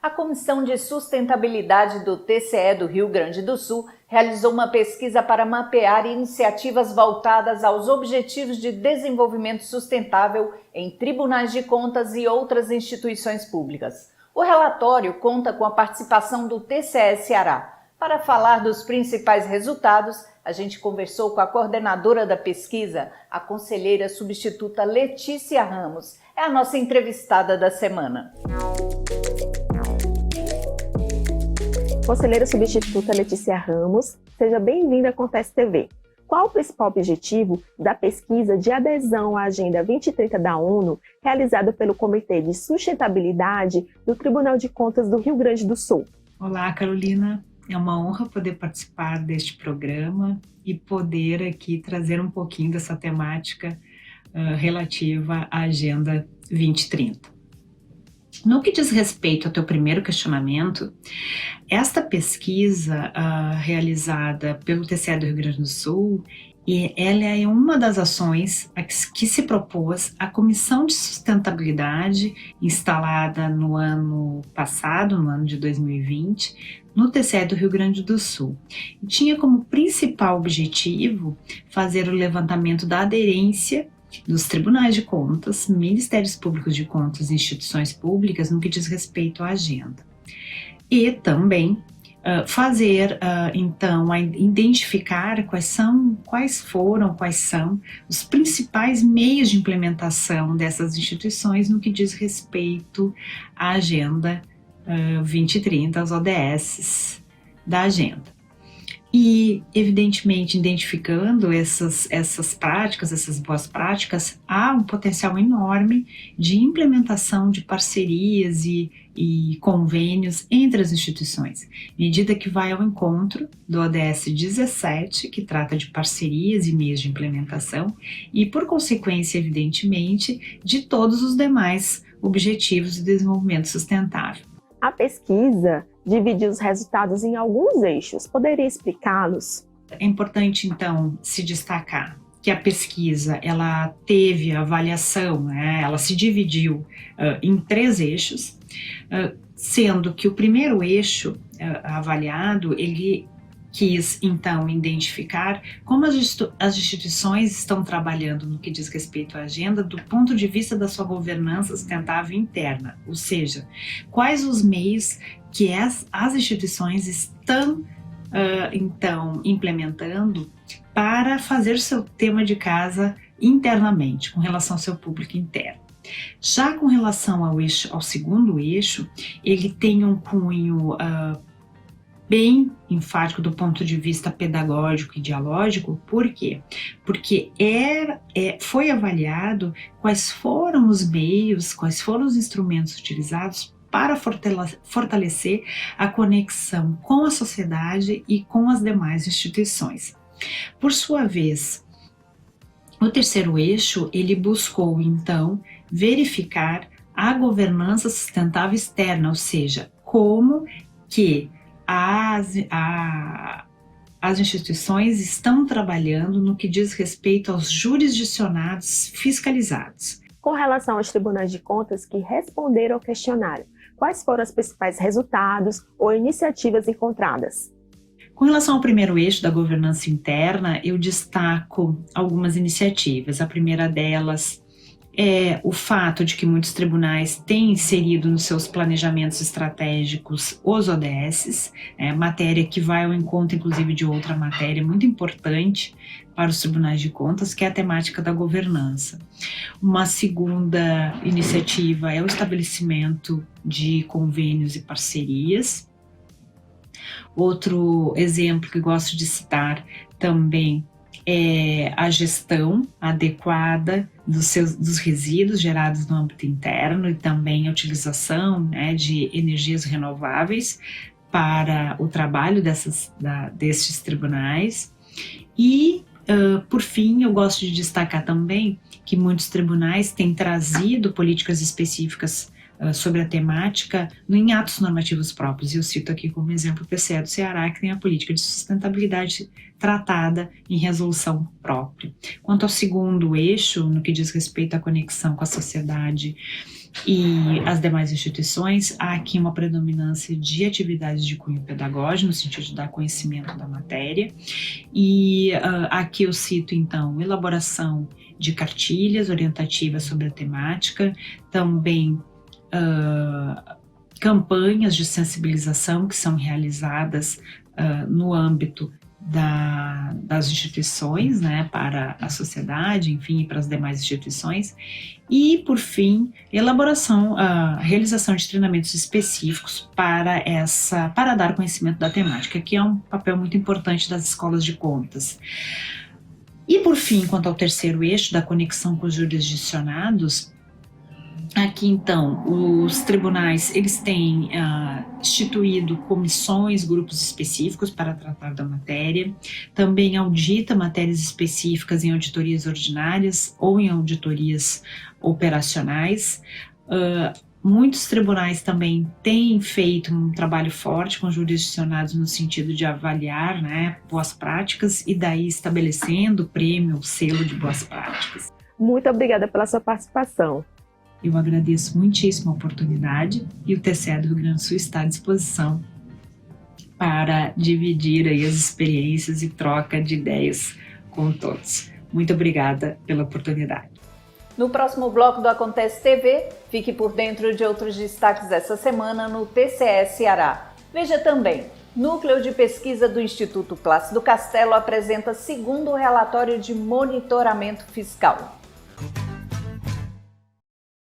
A Comissão de Sustentabilidade do TCE do Rio Grande do Sul realizou uma pesquisa para mapear iniciativas voltadas aos Objetivos de Desenvolvimento Sustentável em tribunais de contas e outras instituições públicas. O relatório conta com a participação do TCE Ceará. Para falar dos principais resultados, a gente conversou com a coordenadora da pesquisa, a conselheira substituta Letícia Ramos. É a nossa entrevistada da semana. Conselheira substituta Letícia Ramos, seja bem-vinda à Acontece TV. Qual o principal objetivo da pesquisa de adesão à Agenda 2030 da ONU, realizada pelo Comitê de Sustentabilidade do Tribunal de Contas do Rio Grande do Sul? Olá, Carolina. É uma honra poder participar deste programa e poder aqui trazer um pouquinho dessa temática relativa à Agenda 2030. No que diz respeito ao teu primeiro questionamento, esta pesquisa realizada pelo TCE do Rio Grande do Sul, ela é uma das ações que se propôs a Comissão de Sustentabilidade, instalada no ano passado, no ano de 2020, no TCE do Rio Grande do Sul. E tinha como principal objetivo fazer o levantamento da aderência dos tribunais de contas, ministérios públicos de contas e instituições públicas no que diz respeito à agenda. E também identificar quais são os principais meios de implementação dessas instituições no que diz respeito à Agenda 2030, aos ODS da agenda. E, evidentemente, identificando essas práticas, essas boas práticas, há um potencial enorme de implementação de parcerias e convênios entre as instituições, medida que vai ao encontro do ODS 17, que trata de parcerias e meios de implementação, e, por consequência, evidentemente, de todos os demais objetivos de desenvolvimento sustentável. A pesquisa dividiu os resultados em alguns eixos. Poderia explicá-los? É importante, então, se destacar que a pesquisa ela teve avaliação, ela se dividiu em 3 eixos, sendo que o primeiro eixo avaliado, ele quis, então, identificar como as instituições estão trabalhando no que diz respeito à agenda do ponto de vista da sua governança sustentável interna, ou seja, quais os meios que as instituições estão, então, implementando para fazer seu tema de casa internamente, com relação ao seu público interno. Já com relação ao segundo eixo, ele tem um cunho bem enfático do ponto de vista pedagógico e dialógico. Por quê? Porque foi avaliado quais foram os meios, quais foram os instrumentos utilizados para fortalecer a conexão com a sociedade e com as demais instituições. Por sua vez, o terceiro eixo, ele buscou, então, verificar a governança sustentável externa, ou seja, como que as instituições estão trabalhando no que diz respeito aos jurisdicionados fiscalizados. Com relação aos tribunais de contas que responderam ao questionário, quais foram os principais resultados ou iniciativas encontradas? Com relação ao primeiro eixo da governança interna, eu destaco algumas iniciativas. A primeira delas é o fato de que muitos tribunais têm inserido nos seus planejamentos estratégicos os ODS, matéria que vai ao encontro, inclusive, de outra matéria muito importante para os tribunais de contas, que é a temática da governança. Uma segunda iniciativa é o estabelecimento de convênios e parcerias. Outro exemplo que gosto de citar também é a gestão adequada dos resíduos gerados no âmbito interno e também a utilização de energias renováveis para o trabalho destes tribunais. E, por fim, eu gosto de destacar também que muitos tribunais têm trazido políticas específicas sobre a temática em atos normativos próprios. Eu cito aqui como exemplo o TCE do Ceará, que tem a política de sustentabilidade tratada em resolução própria. Quanto ao segundo eixo, no que diz respeito à conexão com a sociedade e as demais instituições, há aqui uma predominância de atividades de cunho pedagógico, no sentido de dar conhecimento da matéria, e aqui eu cito, então, elaboração de cartilhas orientativas sobre a temática, também campanhas de sensibilização que são realizadas no âmbito das instituições, né, para a sociedade, enfim, para as demais instituições, e, por fim, realização de treinamentos específicos para dar conhecimento da temática, que é um papel muito importante das escolas de contas. E, por fim, quanto ao terceiro eixo da conexão com os jurisdicionados, aqui, então, os tribunais, eles têm instituído comissões, grupos específicos para tratar da matéria, também audita matérias específicas em auditorias ordinárias ou em auditorias operacionais. Muitos tribunais também têm feito um trabalho forte com jurisdicionados no sentido de avaliar, né, boas práticas e daí estabelecendo o prêmio, o selo de boas práticas. Muito obrigada pela sua participação. Eu agradeço muitíssimo a oportunidade e o TCE do Rio Grande do Sul está à disposição para dividir aí as experiências e troca de ideias com todos. Muito obrigada pela oportunidade. No próximo bloco do Acontece TV, fique por dentro de outros destaques dessa semana no TCE Ceará. Veja também, Núcleo de Pesquisa do Instituto Plácido Castelo apresenta segundo relatório de monitoramento fiscal.